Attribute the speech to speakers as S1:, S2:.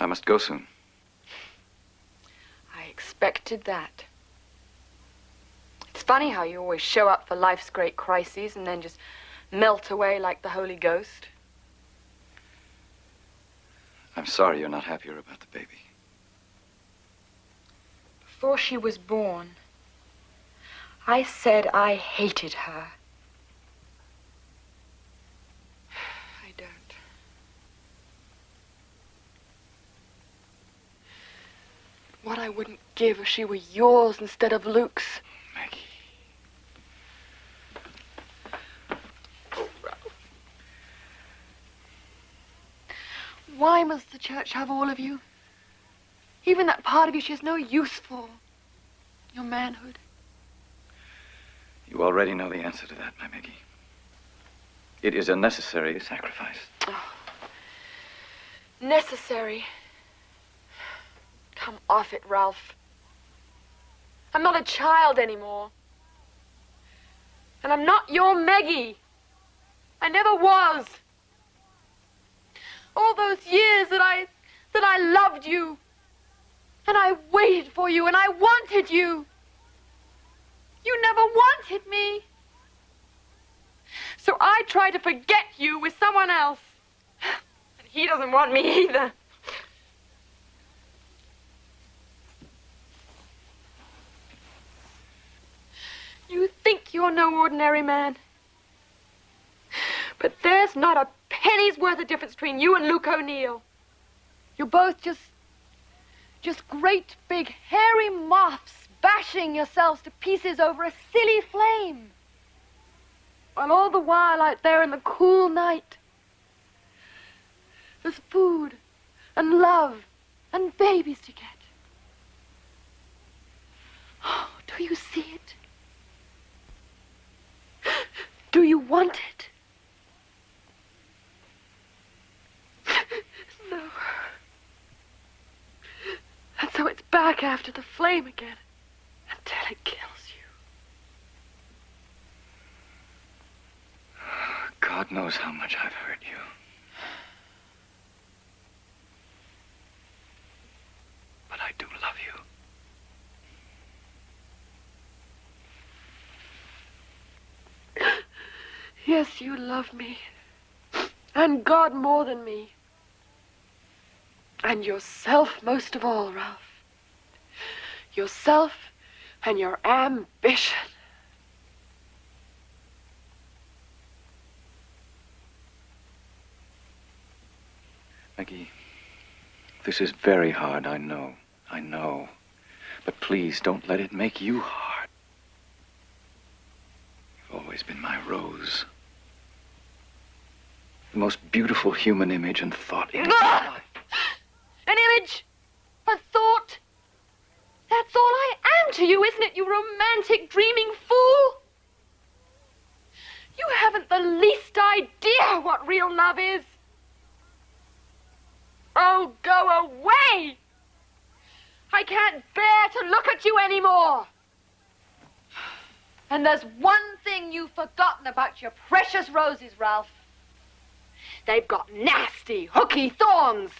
S1: I must go soon.
S2: I expected that. It's funny how you always show up for life's great crises and then just melt away like the Holy Ghost.
S1: I'm sorry you're not happier about the baby.
S2: Before she was born, I said I hated her. I don't. What I wouldn't give if she were yours instead of Luke's.
S1: Meggie.
S2: Oh, Ralph. Why must the church have all of you? Even that part of you she has no use for. Your manhood.
S1: You already know the answer to that, my Meggie. It is a necessary sacrifice.
S2: Oh. Necessary. Come off it, Ralph. I'm not a child anymore. And I'm not your Meggie. I never was. All those years that I loved you. And I waited for you and I wanted you. You never wanted me. So I tried to forget you with someone else. And he doesn't want me either. You think you're no ordinary man. But there's not a penny's worth of difference between you and Luke O'Neill. You're both just great big hairy moths bashing yourselves to pieces over a silly flame. While all the while out there in the cool night, there's food and love and babies to get. Oh, do you see it? Do you want it? No. And so it's back after the flame again, until it kills you.
S1: God knows how much I've hurt you. But I do love you.
S2: Yes, you love me. And God more than me. And yourself most of all, Ralph. Yourself and your ambition.
S1: Meggie, this is very hard, I know. I know. But please don't let it make you hard. You've always been my Rose. The most beautiful human image and thought in my life.
S2: An image, a thought. That's all I am to you, isn't it, you romantic, dreaming fool? You haven't the least idea what real love is. Oh, go away! I can't bear to look at you anymore. And there's one thing you've forgotten about your precious roses, Ralph. They've got nasty, hooky thorns.